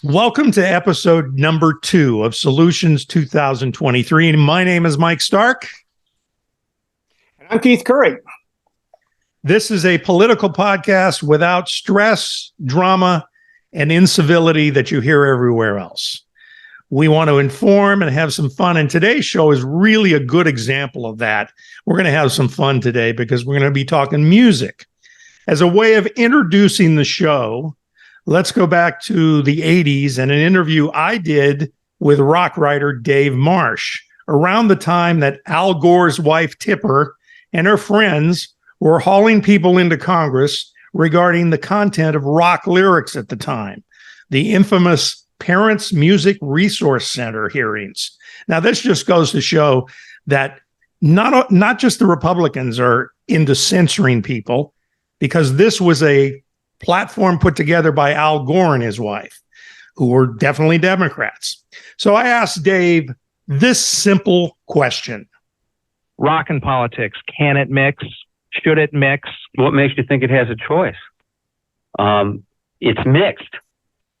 Welcome to episode number 2 of Solutions 2023. And my name is Mike Stark. And I'm Keith Curry. This is a political podcast without stress, drama, and incivility that you hear everywhere else. We want to inform and have some fun. And today's show is really a good example of that. We're going to have some fun today because we're going to be talking music. As a way of introducing the show, let's go back to the 80s and an interview I did with rock writer Dave Marsh around the time that Al Gore's wife Tipper and her friends were hauling people into Congress regarding the content of rock lyrics at the time, the infamous Parents Music Resource Center hearings. Now, this just goes to show that not just the Republicans are into censoring people, because this was a platform put together by Al Gore and his wife, who were definitely Democrats. So I asked Dave this simple question. Rock and politics, can it mix? Should it mix? What makes you think it has a choice? It's mixed.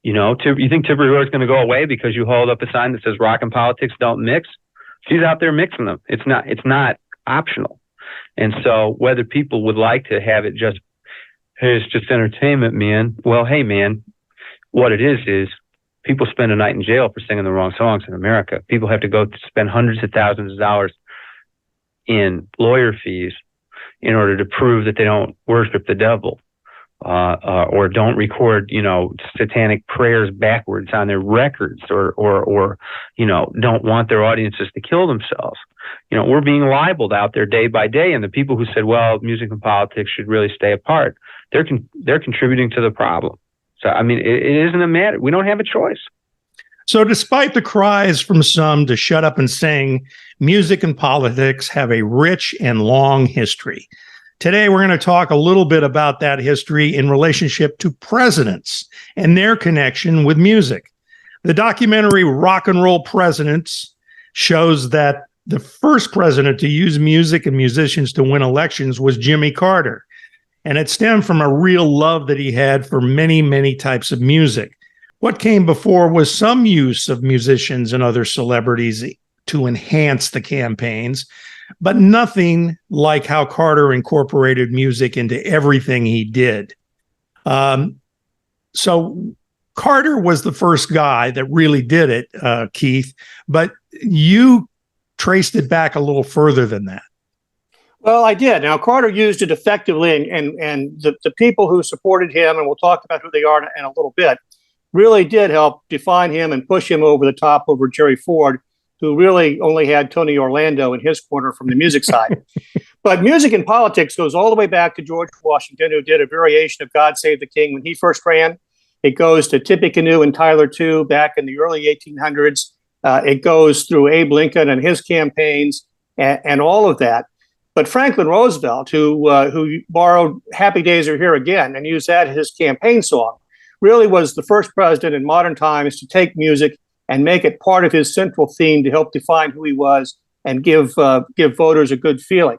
You know, you think Tipper Gore is going to go away because you hold up a sign that says rock and politics don't mix? She's out there mixing them. It's not optional. And so whether people would like to have it just, hey, it's just entertainment, man. Well, hey, man, what it is people spend a night in jail for singing the wrong songs in America. People have to go to spend hundreds of thousands of dollars in lawyer fees in order to prove that they don't worship the devil or don't record, satanic prayers backwards on their records or don't want their audiences to kill themselves. We're being libeled out there day by day. And the people who said, well, music and politics should really stay apart, they're contributing to the problem. So, I mean, it isn't a matter. We don't have a choice. So despite the cries from some to shut up and sing, music and politics have a rich and long history. Today, we're going to talk a little bit about that history in relationship to presidents and their connection with music. The documentary Rock and Roll Presidents shows that the first president to use music and musicians to win elections was Jimmy Carter. And it stemmed from a real love that he had for many, many types of music. What came before was some use of musicians and other celebrities to enhance the campaigns, but nothing like how Carter incorporated music into everything he did. So Carter was the first guy that really did it, Keith, but you traced it back a little further than that. Well, I did. Now, Carter used it effectively, and the people who supported him, and we'll talk about who they are in a little bit, really did help define him and push him over the top over Jerry Ford, who really only had Tony Orlando in his corner from the music side. But music and politics goes all the way back to George Washington, who did a variation of God Save the King when he first ran. It goes to Tippecanoe and Tyler, too, back in the early 1800s. It goes through Abe Lincoln and his campaigns and all of that. But Franklin Roosevelt, who borrowed Happy Days Are Here Again and used that as his campaign song, really was the first president in modern times to take music and make it part of his central theme to help define who he was and give voters a good feeling.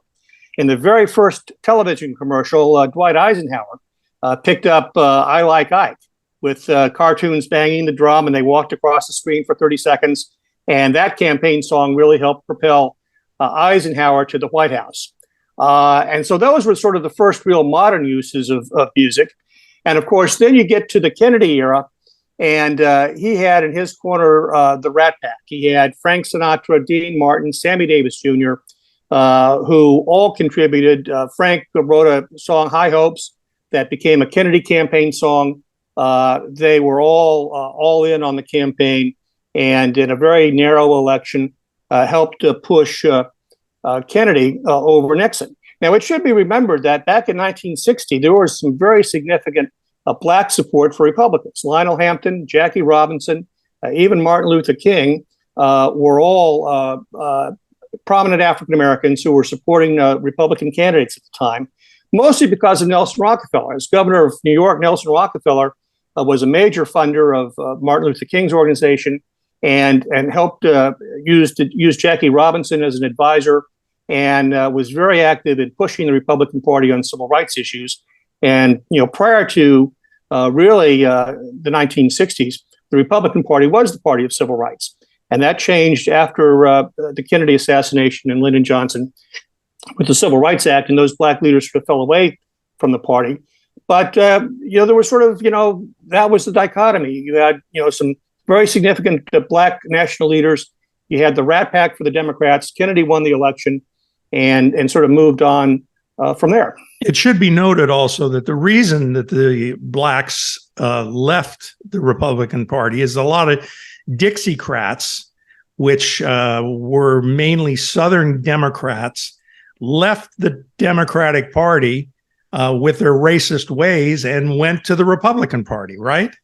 In the very first television commercial, Dwight Eisenhower picked up I Like Ike with cartoons banging the drum, and they walked across the screen for 30 seconds. And that campaign song really helped propel Eisenhower to the White House. And so those were sort of the first real modern uses of music. And of course, then you get to the Kennedy era, and he had in his corner the Rat Pack. He had Frank Sinatra, Dean Martin, Sammy Davis Jr., who all contributed. Frank wrote a song, High Hopes, that became a Kennedy campaign song. They were all in on the campaign, and in a very narrow election, helped push Kennedy over Nixon. Now, it should be remembered that back in 1960, there was some very significant black support for Republicans. Lionel Hampton, Jackie Robinson, even Martin Luther King were all prominent African Americans who were supporting Republican candidates at the time, mostly because of Nelson Rockefeller. As governor of New York, Nelson Rockefeller was a major funder of Martin Luther King's organization and helped use Jackie Robinson as an advisor, and was very active in pushing the Republican Party on civil rights issues. And prior to the 1960s, the Republican Party was the party of civil rights. And that changed after the Kennedy assassination and Lyndon Johnson with the Civil Rights Act, and those black leaders sort of fell away from the party. But, there was sort of, that was the dichotomy. You had, some very significant black national leaders. You had the Rat Pack for the Democrats. Kennedy won the election and sort of moved on from there. It should be noted also that the reason that the blacks left the Republican Party is a lot of Dixiecrats, which were mainly Southern Democrats, left the Democratic Party with their racist ways and went to the Republican Party, right?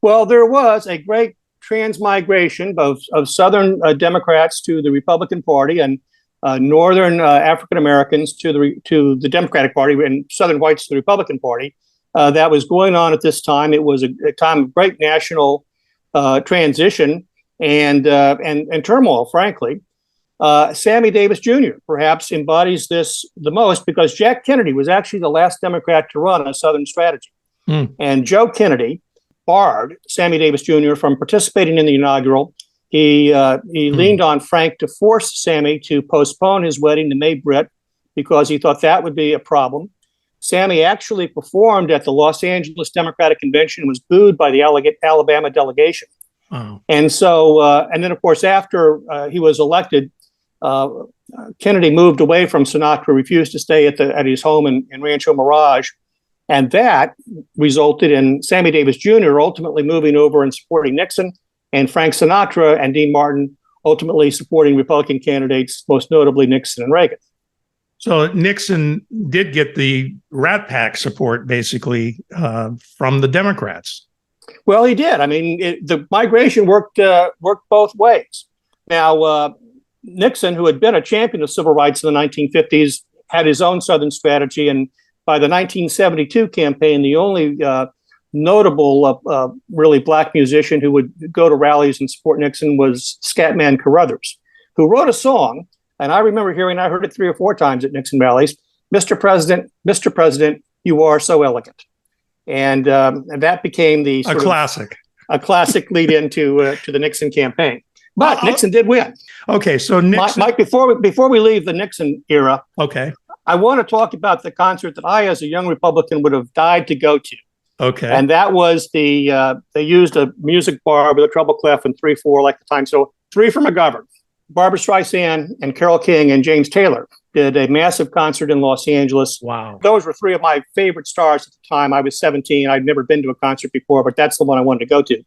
Well, there was a great transmigration of Southern Democrats to the Republican Party and Northern African Americans to the Democratic Party and Southern whites to the Republican Party. That was going on at this time. It was a time of great national transition and turmoil, frankly. Sammy Davis Jr. perhaps embodies this the most because Jack Kennedy was actually the last Democrat to run a Southern strategy. And Joe Kennedy barred Sammy Davis Jr. from participating in the inaugural. He leaned on Frank to force Sammy to postpone his wedding to Mae Britt because he thought that would be a problem. Sammy actually performed at the Los Angeles Democratic Convention and was booed by the Alabama delegation. Oh. And so, and then, of course, after he was elected, Kennedy moved away from Sinatra, refused to stay at his home in Rancho Mirage. And that resulted in Sammy Davis Jr. ultimately moving over and supporting Nixon, and Frank Sinatra and Dean Martin ultimately supporting Republican candidates, most notably Nixon and Reagan. So Nixon did get the Rat Pack support, basically, from the Democrats. Well, he did. I mean, the migration worked both ways. Now, Nixon, who had been a champion of civil rights in the 1950s, had his own Southern strategy. And by the 1972 campaign, the only notable, really black musician who would go to rallies and support Nixon was Scatman Carruthers, who wrote a song. And I remember I heard it 3 or 4 times at Nixon rallies. Mr. President, you are so elegant. And that became a classic lead into to the Nixon campaign. But Nixon did win. Okay, so Nixon, Mike, before we leave the Nixon era, okay, I want to talk about the concert that I, as a young Republican, would have died to go to. Okay, and that was they used a music bar with a treble clef and 3/4 like the time. So 3 from McGovern, Barbra Streisand, and Carole King and James Taylor did a massive concert in Los Angeles. Wow. Those were 3 of my favorite stars at the time. I was 17. I'd never been to a concert before, but that's the one I wanted to go to.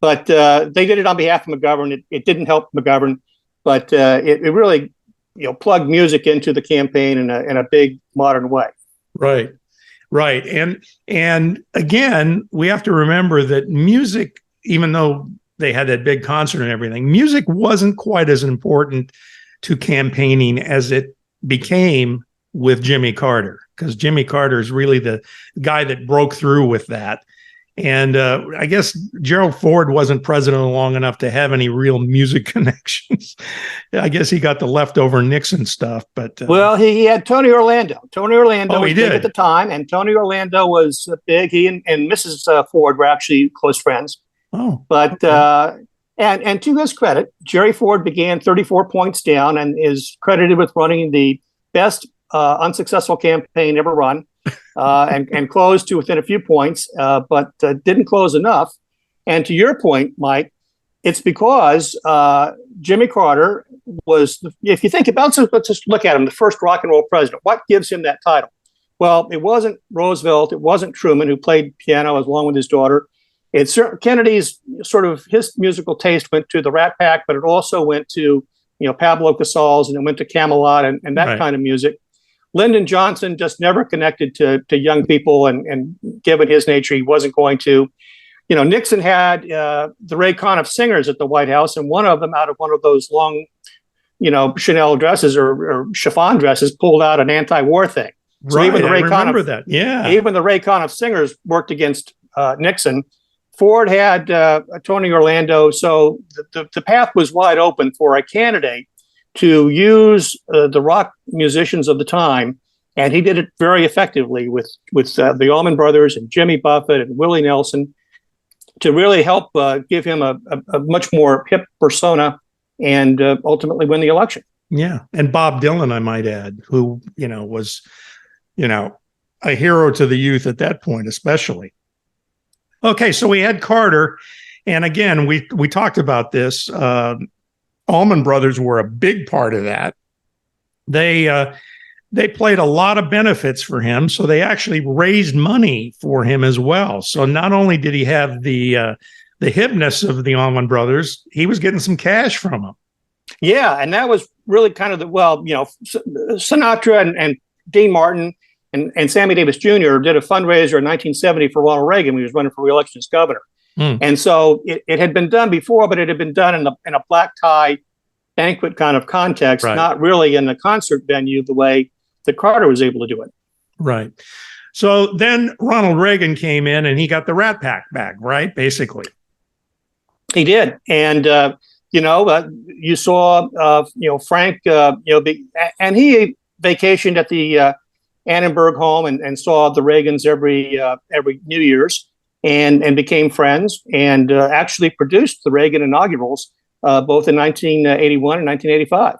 But they did it on behalf of McGovern. It didn't help McGovern, but it really plugged music into the campaign in a big modern way. Right. And again, we have to remember that music, even though they had that big concert and everything, music wasn't quite as important to campaigning as it became with Jimmy Carter, because Jimmy Carter is really the guy that broke through with that. And I guess Gerald Ford wasn't president long enough to have any real music connections. I guess he got the leftover Nixon stuff. But well, he had Tony Orlando. Tony Orlando was big at the time, and Tony Orlando was big. He and Mrs. Ford were actually close friends. Oh, but okay. And to his credit, Jerry Ford began 34 points down and is credited with running the best unsuccessful campaign ever run. And closed to within a few points, but didn't close enough. And to your point, Mike, it's because Jimmy Carter was, if you think about it, let's just look at him, the first rock and roll president. What gives him that title? Well, it wasn't Roosevelt. It wasn't Truman, who played piano along with his daughter. It's Kennedy's sort of his musical taste went to the Rat Pack, but it also went to, Pablo Casals, and it went to Camelot and that kind of music. Lyndon Johnson just never connected to young people, and given his nature, he wasn't going to. Nixon had the Ray Conniff singers at the White House, and one of them, out of one of those long, Chanel dresses or chiffon dresses, pulled out an anti-war thing. So right, even the I remember that. Yeah, even the Ray Conniff singers worked against Nixon. Ford had Tony Orlando, so the path was wide open for a candidate to use the rock musicians of the time, and he did it very effectively with the Allman Brothers and Jimmy Buffett and Willie Nelson. to really help give him a much more hip persona and ultimately win the election. Yeah. And Bob Dylan, I might add, who, was, a hero to the youth at that point, especially. Okay. So we had Carter. And again, we talked about this. Allman Brothers were a big part of that. They played a lot of benefits for him. So they actually raised money for him as well. So not only did he have the hipness of the Allman Brothers, he was getting some cash from them. Yeah, and that was really kind of Sinatra and Dean Martin and Sammy Davis Jr. did a fundraiser in 1970 for Ronald Reagan when he was running for re-election as governor. And so it had been done before, but it had been done in a black tie banquet kind of context, right, not really in a concert venue the way that Carter was able to do it. Right. So then Ronald Reagan came in and he got the Rat Pack back, right? Basically. He did. And, you saw, Frank, and he vacationed at the Annenberg home and saw the Reagans every New Year's and became friends and actually produced the Reagan inaugurals both in 1981 and 1985.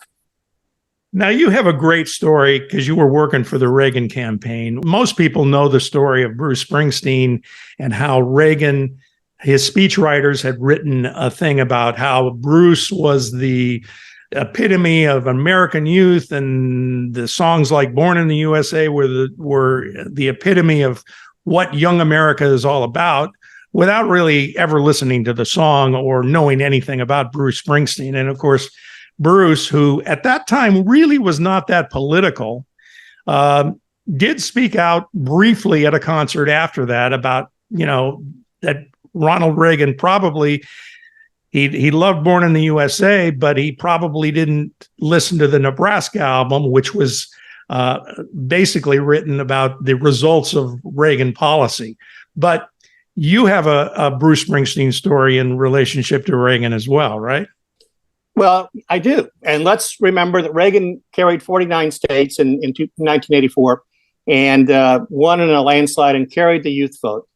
Now, you have a great story because you were working for the Reagan campaign. Most people know the story of Bruce Springsteen and how Reagan, his speechwriters had written a thing about how Bruce was the epitome of American youth, and the songs like Born in the USA were the epitome of what young America is all about, without really ever listening to the song or knowing anything about Bruce Springsteen. And of course, Bruce, who at that time really was not that political, did speak out briefly at a concert after that about, that Ronald Reagan probably, he loved Born in the USA, but he probably didn't listen to the Nebraska album, which was basically written about the results of Reagan policy. But you have a Bruce Springsteen story in relationship to Reagan as well, right? Well, I do. And let's remember that Reagan carried 49 states in 1984 and won in a landslide and carried the youth vote.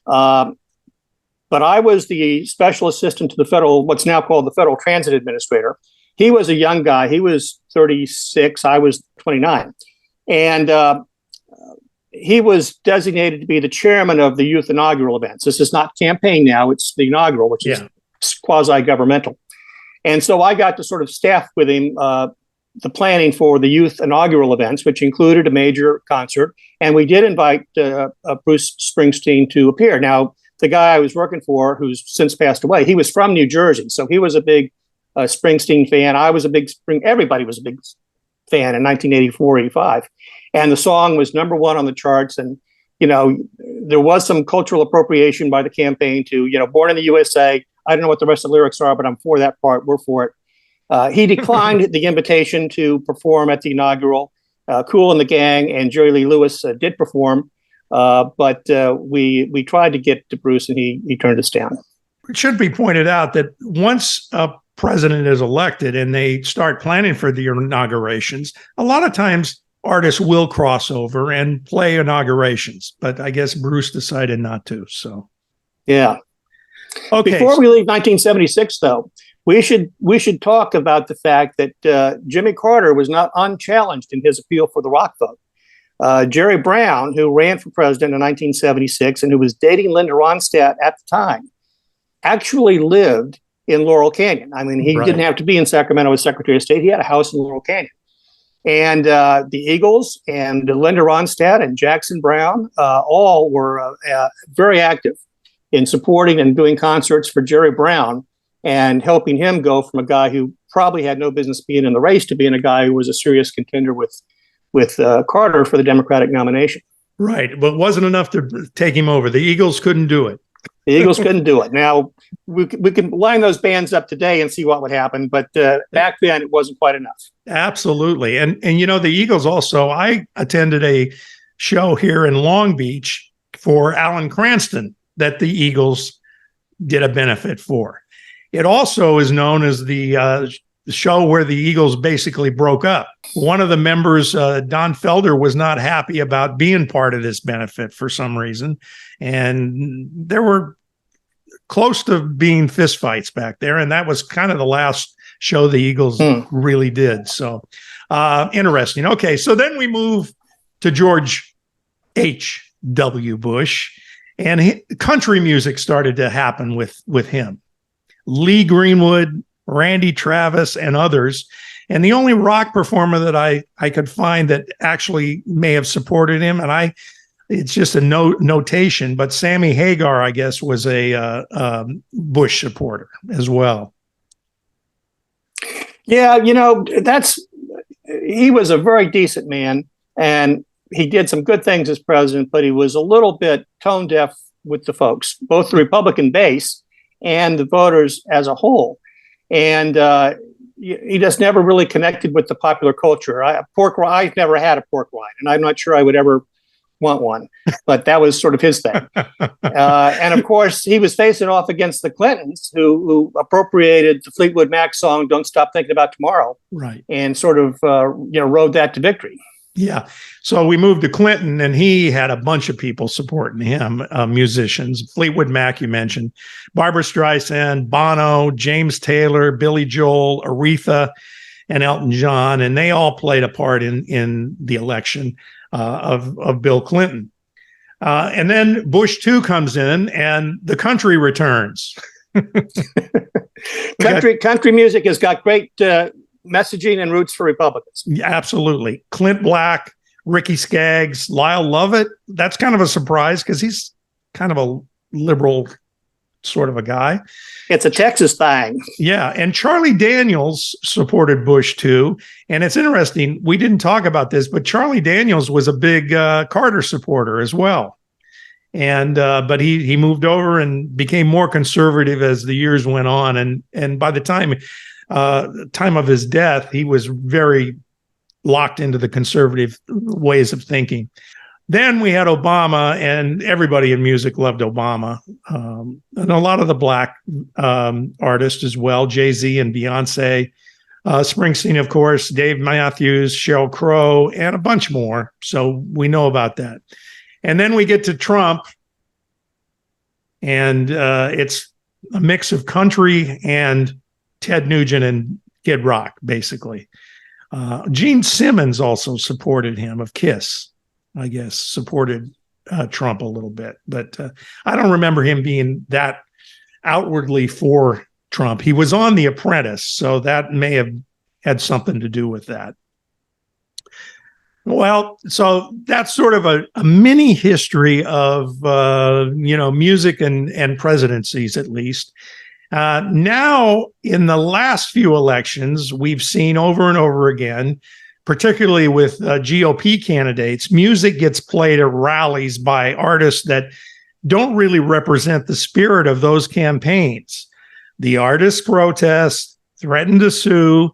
But I was the special assistant to the what's now called the Federal Transit Administrator. He was a young guy. He was 36. I was 29. And he was designated to be the chairman of the youth inaugural events. This is not campaign now. It's the inaugural, which is quasi-governmental. And so I got to sort of staff with him the planning for the youth inaugural events, which included a major concert. And we did invite Bruce Springsteen to appear. Now, the guy I was working for, who's since passed away, he was from New Jersey. So he was a big Springsteen fan. I was a big everybody was a big fan in 1984, 85. And the song was number one on the charts. And, there was some cultural appropriation by the campaign to, Born in the USA. I don't know what the rest of the lyrics are, but I'm for that part. We're for it. He declined the invitation to perform at the inaugural. Kool and the Gang and Jerry Lee Lewis did perform, but we tried to get to Bruce, and he turned us down. It should be pointed out that once a president is elected and they start planning for the inaugurations, a lot of times artists will cross over and play inaugurations. But I guess Bruce decided not to. So, yeah. Okay. Before we leave 1976, though, we should talk about the fact that Jimmy Carter was not unchallenged in his appeal for the Rock vote. Jerry Brown, who ran for president in 1976 and who was dating Linda Ronstadt at the time, actually lived in Laurel Canyon. I mean, he didn't have to be in Sacramento as Secretary of State. He had a house in Laurel Canyon. And the Eagles and Linda Ronstadt and Jackson Brown all were very active in supporting and doing concerts for Jerry Brown and helping him go from a guy who probably had no business being in the race to being a guy who was a serious contender with Carter for the Democratic nomination. Right, but it wasn't enough to take him over. The Eagles couldn't do it. The Eagles couldn't do it. Now, we can line those bands up today and see what would happen, but back then it wasn't quite enough. Absolutely. And the Eagles also, I attended a show here in Long Beach for Alan Cranston that the Eagles did a benefit for. It also is known as the show where the Eagles basically broke up. One of the members, Don Felder, was not happy about being part of this benefit for some reason. And there were close to being fistfights back there, and that was kind of the last show the Eagles really did. So interesting. Okay, so then we move to George H.W. Bush, and country music started to happen with him. Lee Greenwood, Randy Travis, and others. And the only rock performer that I could find that actually may have supported him, and it's just a notation, but Sammy Hagar, I guess, was a Bush supporter as well. Yeah, he was a very decent man, and he did some good things as president, but he was a little bit tone deaf with the folks, both the Republican base and the voters as a whole. And he just never really connected with the popular culture. I've never had a pork rind, and I'm not sure I would ever want one, but that was sort of his thing. And of course, he was facing off against the Clintons, who appropriated the Fleetwood Mac song "Don't Stop Thinking About Tomorrow," right, and sort of rode that to victory. Yeah. So we moved to Clinton, and he had a bunch of people supporting him, musicians. Fleetwood Mac, you mentioned, Barbra Streisand, Bono, James Taylor, Billy Joel, Aretha, and Elton John, and they all played a part in the election of Bill Clinton. And then Bush 2 comes in, and the country returns. Country music has got great messaging and roots for Republicans. Yeah, absolutely. Clint Black, Ricky Skaggs, Lyle Lovett. That's kind of a surprise because he's kind of a liberal sort of a guy. It's a Texas thing. Yeah. And Charlie Daniels supported Bush too. And it's interesting. We didn't talk about this, but Charlie Daniels was a big Carter supporter as well. And but he moved over and became more conservative as the years went on. And by the time of his death, he was very locked into the conservative ways of thinking. Then we had Obama, and everybody in music loved Obama. And a lot of the black artists as well, Jay-Z and Beyonce, Springsteen, of course, Dave Matthews, Sheryl Crow, and a bunch more. So we know about that. And then we get to Trump, and it's a mix of country and Ted Nugent and Kid Rock, basically. Gene Simmons also supported him of Kiss, I guess, supported Trump a little bit. But I don't remember him being that outwardly for Trump. He was on The Apprentice, so that may have had something to do with that. Well, so that's sort of a mini history of, music and presidencies, at least. Now, in the last few elections, we've seen over and over again, particularly with GOP candidates, music gets played at rallies by artists that don't really represent the spirit of those campaigns. The artists protest, threaten to sue,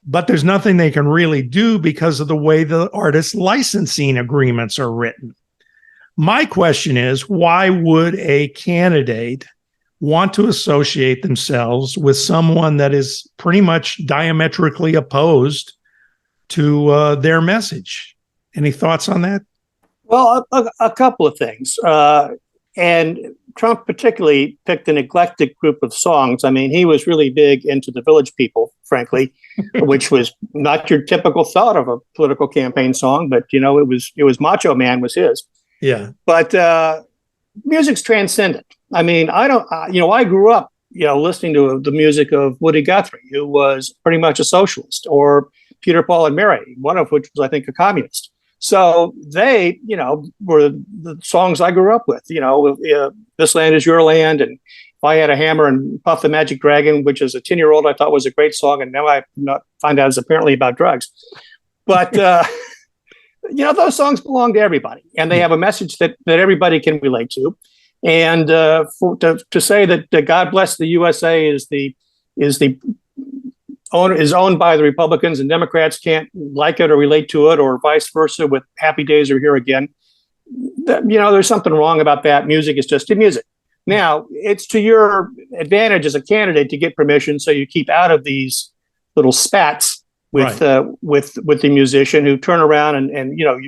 but there's nothing they can really do because of the way the artist licensing agreements are written. My question is, why would a candidate want to associate themselves with someone that is pretty much diametrically opposed to their message? Any thoughts on that? Well, a couple of things. And Trump particularly picked an eclectic group of songs. I mean, he was really big into the Village People, frankly, which was not your typical thought of a political campaign song, but, it was Macho Man was his. Yeah. But music's transcendent. I mean, I grew up, listening to the music of Woody Guthrie, who was pretty much a socialist, or Peter, Paul, and Mary, one of which was, I think, a communist. So they, were the songs I grew up with, This Land Is Your Land, and If I Had a Hammer, and Puff the Magic Dragon, which as a 10-year-old I thought was a great song, and now I find out it's apparently about drugs. But, those songs belong to everybody, and they have a message that everybody can relate to. And to say that God Bless the USA is owned by the Republicans and Democrats can't like it or relate to it, or vice versa with Happy Days Are Here Again. There's something wrong about that. Music is just music. Now, it's to your advantage as a candidate to get permission so you keep out of these little spats with the musician who turn around and you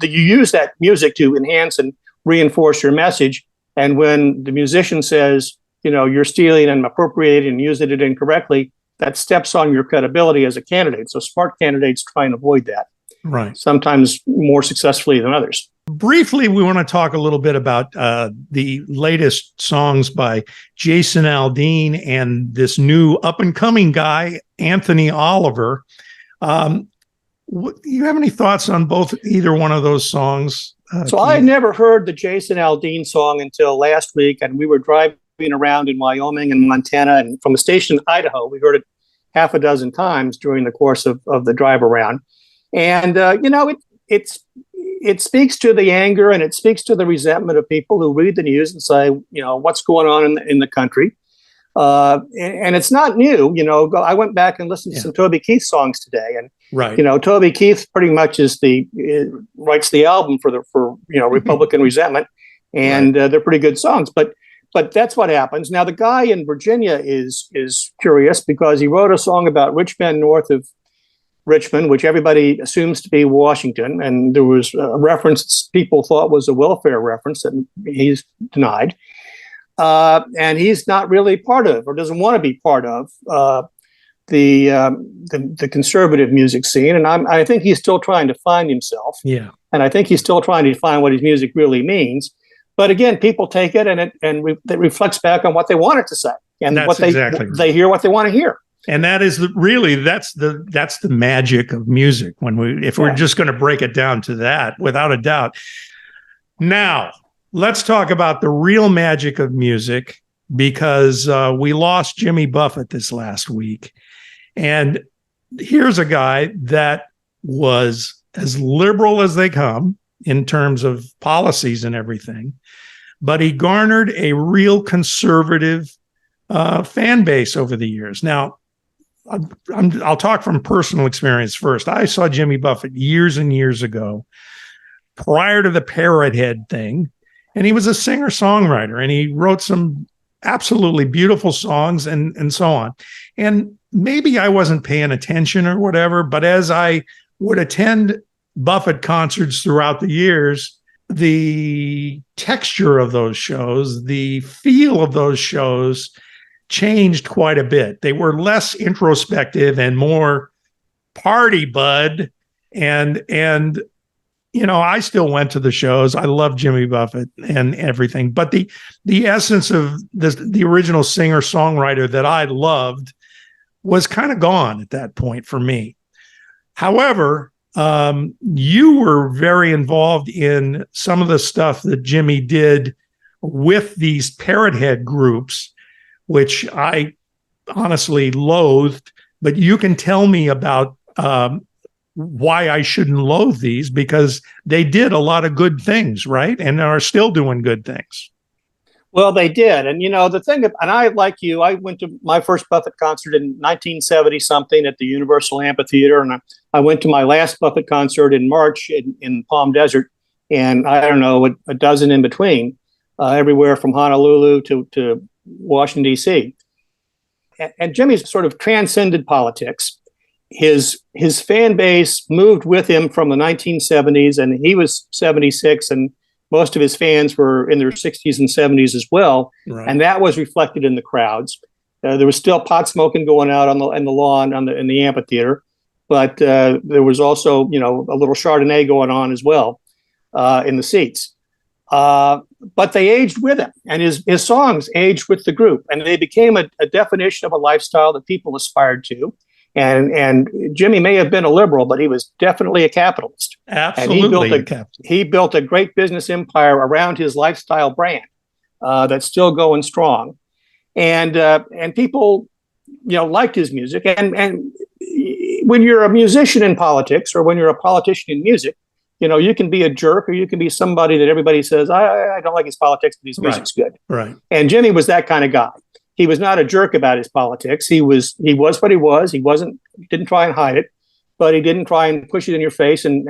use that music to enhance and reinforce your message. And when the musician says, you're stealing and appropriating and using it incorrectly, that steps on your credibility as a candidate. So smart candidates try and avoid that. Right. Sometimes more successfully than others. Briefly, we want to talk a little bit about the latest songs by Jason Aldean and this new up-and-coming guy, Anthony Oliver. You have any thoughts on either one of those songs? So I had never heard the Jason Aldean song until last week, and we were driving around in Wyoming and Montana, and from a station in Idaho, we heard it half a dozen times during the course of the drive around. And, it speaks to the anger and it speaks to the resentment of people who read the news and say, what's going on in the country. And it's not new. I went back and listened to some Toby Keith songs today, and right. Toby Keith pretty much writes the album for Republican resentment, and they're pretty good songs. But that's what happens. Now the guy in Virginia is curious because he wrote a song about rich men north of Richmond, which everybody assumes to be Washington, and there was a reference people thought was a welfare reference that he's denied. And he's not really part of, or doesn't want to be part of, the conservative music scene. And I think he's still trying to find himself. Yeah. And I think he's still trying to define what his music really means. But again, people take it and it reflects back on what they want it to say, and that's what they hear what they want to hear. And that is that's the magic of music. If we're just going to break it down to that, without a doubt. Now, let's talk about the real magic of music, because we lost Jimmy Buffett this last week. And here's a guy that was as liberal as they come in terms of policies and everything, but he garnered a real conservative fan base over the years. Now, I'll talk from personal experience first. I saw Jimmy Buffett years and years ago, prior to the Parrot Head thing, and he was a singer-songwriter, and he wrote some absolutely beautiful songs and so on. And maybe I wasn't paying attention or whatever, but as I would attend Buffett concerts throughout the years, the texture of those shows, the feel of those shows changed quite a bit. They were less introspective and more party bud. And I still went to the shows. I love Jimmy Buffett and everything, but the essence of the original singer-songwriter that I loved was kind of gone at that point for me. However, you were very involved in some of the stuff that Jimmy did with these Parrot Head groups, which I honestly loathed, but you can tell me about why I shouldn't loathe these, because they did a lot of good things, right? And are still doing good things. Well, they did. And, the thing, and I, like you, I went to my first Buffett concert in 1970 something at the Universal Amphitheater. And I went to my last Buffett concert in March in Palm Desert. And I don't know, a dozen in between, everywhere from Honolulu to Washington, D.C. And Jimmy's sort of transcended politics. His fan base moved with him from the 1970s, and he was 76, and most of his fans were in their 60s and 70s as well. Right. And that was reflected in the crowds. There was still pot smoking going out on the lawn in the amphitheater, but there was also a little Chardonnay going on as well in the seats. But they aged with him, and his songs aged with the group, and they became a definition of a lifestyle that people aspired to. And Jimmy may have been a liberal, but he was definitely a capitalist. Absolutely, and he built a great business empire around his lifestyle brand that's still going strong, and people liked his music. And when you're a musician in politics, or when you're a politician in music, you can be a jerk, or you can be somebody that everybody says, I don't like his politics, but his music's good. Right. And Jimmy was that kind of guy. He was not a jerk about his politics. He was what he was. He didn't try and hide it, but he didn't try and push it in your face and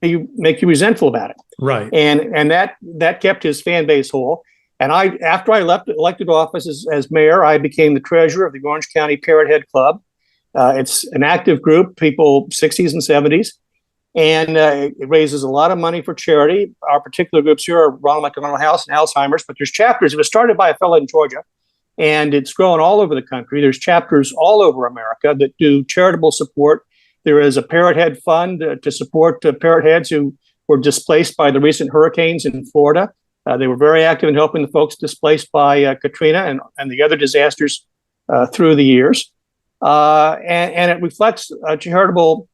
make you resentful about it. Right. And that kept his fan base whole. And after I left elected office as mayor, I became the treasurer of the Orange County Parrot Head Club. It's an active group, people 60s and 70s. And it raises a lot of money for charity. Our particular groups here are Ronald McDonald House and Alzheimer's, but there's chapters. It was started by a fellow in Georgia, and it's grown all over the country. There's chapters all over America that do charitable support. There is a Parrot Head Fund to support parrot heads who were displaced by the recent hurricanes in Florida. They were very active in helping the folks displaced by Katrina and the other disasters through the years. And it reflects a charitable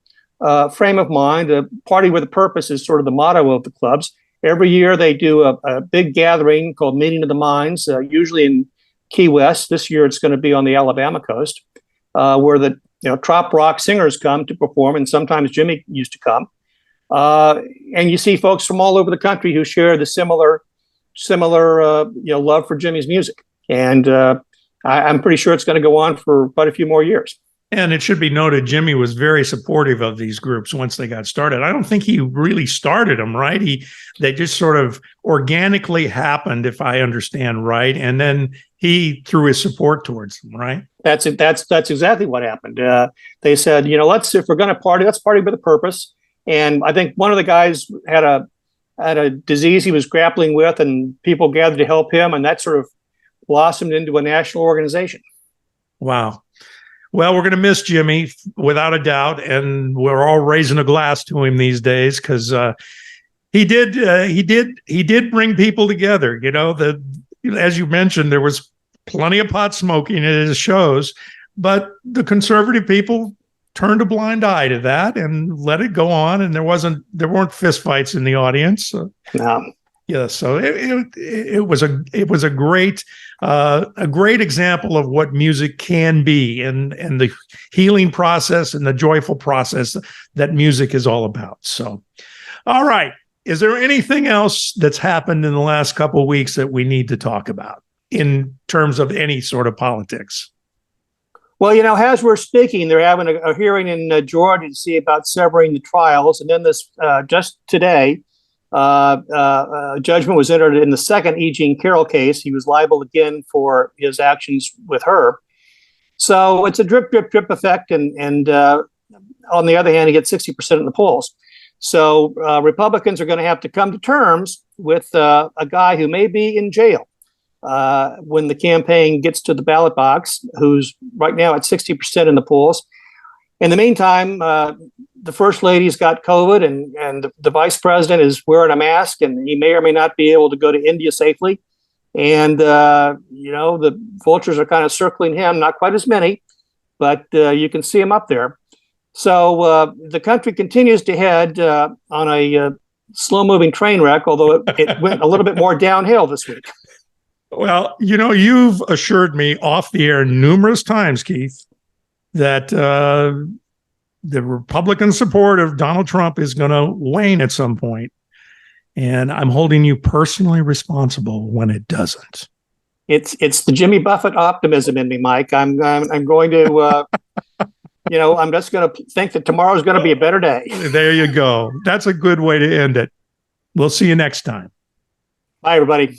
frame of mind. A party with a purpose is sort of the motto of the clubs. Every year they do a big gathering called Meeting of the Minds, usually in Key West. This year it's going to be on the Alabama coast, where the trop rock singers come to perform, and sometimes Jimmy used to come. And you see folks from all over the country who share the similar love for Jimmy's music. And I'm pretty sure it's going to go on for quite a few more years. And it should be noted, Jimmy was very supportive of these groups once they got started. I don't think he really started them, right? They just sort of organically happened, if I understand right. And then he threw his support towards them, right? That's it. That's exactly what happened. They said, if we're going to party, let's party with a purpose. And I think one of the guys had a disease he was grappling with, and people gathered to help him, and that sort of blossomed into a national organization. Wow. Well, we're going to miss Jimmy without a doubt, and we're all raising a glass to him these days because he did bring people together. As you mentioned, there was plenty of pot smoking at his shows, but the conservative people turned a blind eye to that and let it go on, and there weren't fistfights in the audience. No. Yeah, so it was a great example of what music can be, and the healing process and the joyful process that music is all about. So, all right, is there anything else that's happened in the last couple of weeks that we need to talk about in terms of any sort of politics? Well, as we're speaking, they're having a hearing in Georgia to see about severing the trials, and then this just today. Judgment was entered in the second E. Jean Carroll case. He was liable again for his actions with her. So it's a drip, drip, drip effect. And on the other hand, he gets 60% in the polls. So Republicans are going to have to come to terms with a guy who may be in jail when the campaign gets to the ballot box, who's right now at 60% in the polls. In the meantime, the first lady's got COVID, and the vice president is wearing a mask, and he may or may not be able to go to India safely. And, the vultures are kind of circling him, not quite as many, but you can see him up there. So the country continues to head on a slow-moving train wreck, although it went a little bit more downhill this week. Well, you've assured me off the air numerous times, Keith, that the Republican support of Donald Trump is going to wane at some point, and I'm holding you personally responsible when it doesn't. It's the Jimmy Buffett optimism in me, Mike. I'm going to, I'm just going to think that tomorrow's going to be a better day. There you go. That's a good way to end it. We'll see you next time. Bye, everybody.